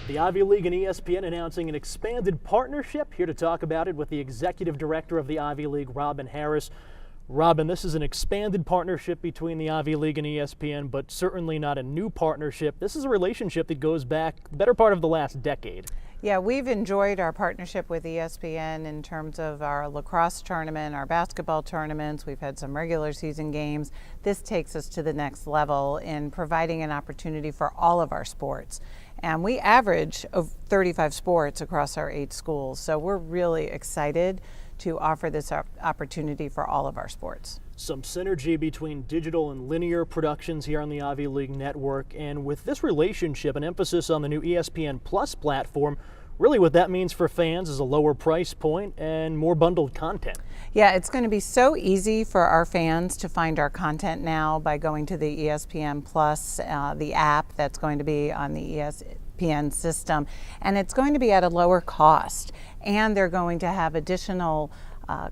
The Ivy League and ESPN announcing an expanded partnership. Here to talk about it with the executive director of the Ivy League, Robin Harris. Robin, this is an expanded partnership between the Ivy League and ESPN, but certainly not a new partnership. This is a relationship that goes back the better part of the last decade. Yeah, we've enjoyed our partnership with ESPN in terms of our lacrosse tournament, our basketball tournaments. We've had some regular season games. This takes us to the next level in providing an opportunity for all of our sports. And we average 35 sports across our 8 schools. So we're really excited to offer this opportunity for all of our sports. Some synergy between digital and linear productions here on the Ivy League network, and with this relationship, an emphasis on the new ESPN Plus platform, really what that means for fans is a lower price point and more bundled content. Yeah, it's going to be so easy for our fans to find our content now by going to the ESPN Plus, the app that's going to be on the ESPN system, and it's going to be at a lower cost, and they're going to have additional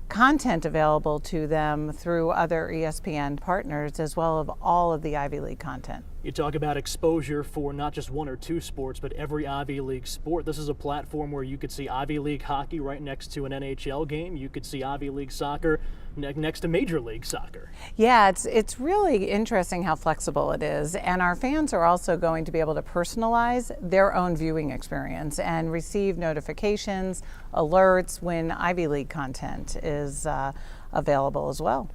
content available to them through other ESPN partners, as well as all of the Ivy League content. You talk about exposure for not just 1 or 2 sports, but every Ivy League sport. This is a platform where you could see Ivy League hockey right next to an NHL game. You could see Ivy League soccer next to Major League Soccer. Yeah, it's really interesting how flexible it is, and our fans are also going to be able to personalize their own viewing experience and receive notifications, alerts when Ivy League content is available as well.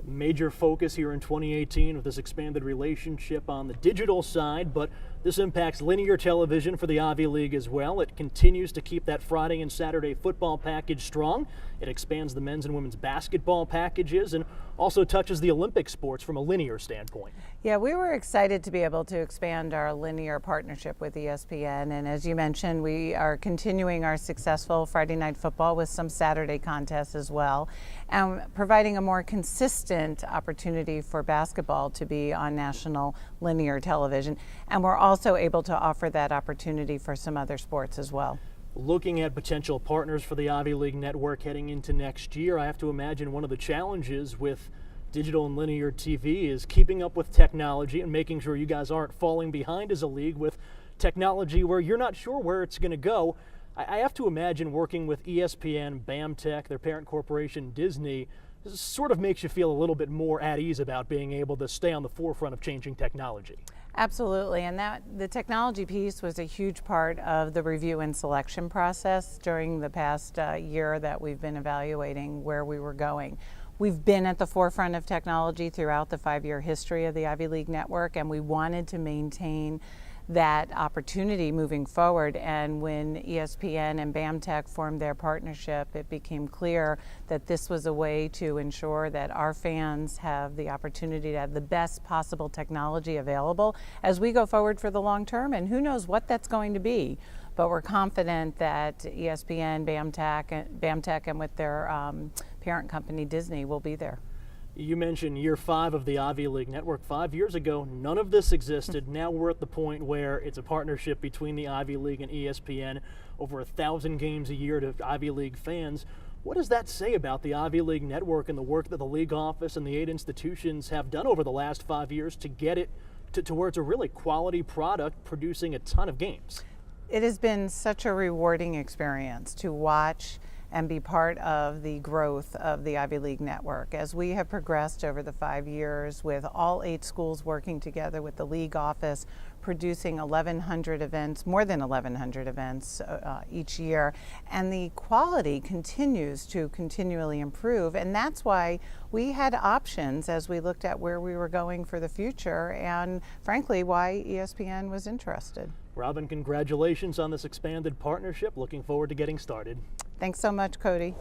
Major focus here in 2018 with this expanded relationship on the digital side, but this impacts linear television for the Ivy League as well. It continues to keep that Friday and Saturday football package strong. It expands the men's and women's basketball packages and also touches the Olympic sports from a linear standpoint. Yeah, we were excited to be able to expand our linear partnership with ESPN, and as you mentioned, we are continuing our successful Friday night football with some Saturday contests as well, and providing a more consistent opportunity for basketball to be on national linear television, and we're also able to offer that opportunity for some other sports as well. Looking at potential partners for the Ivy League network heading into next year, I have to imagine one of the challenges with digital and linear TV is keeping up with technology and making sure you guys aren't falling behind as a league with technology where you're not sure where it's going to go. I have to imagine working with ESPN, BAMTech, their parent corporation Disney, sort of makes you feel a little bit more at ease about being able to stay on the forefront of changing technology. Absolutely, and the technology piece was a huge part of the review and selection process during the past year that we've been evaluating where we were going. We've been at the forefront of technology throughout the 5-year history of the Ivy League network, and we wanted to maintain that opportunity moving forward. And when ESPN and BAMTech formed their partnership, it became clear that this was a way to ensure that our fans have the opportunity to have the best possible technology available as we go forward for the long term, and who knows what that's going to be. But we're confident that ESPN, BAMTech and with their parent company Disney will be there. You mentioned year 5 of the Ivy League network. 5 years ago, none of this existed. Now we're at the point where it's a partnership between the Ivy League and ESPN, over 1,000 games a year to Ivy League fans. What does that say about the Ivy League network and the work that the league office and the 8 institutions have done over the last 5 years to get it to where it's a really quality product producing a ton of games? It has been such a rewarding experience to watch and be part of the growth of the Ivy League network. As we have progressed over the 5 years with all 8 schools working together with the league office, producing 1,100 events, more than 1,100 events each year, and the quality continues to continually improve, and that's why we had options as we looked at where we were going for the future, and frankly why ESPN was interested. Robin, congratulations on this expanded partnership. Looking forward to getting started. Thanks so much, Cody.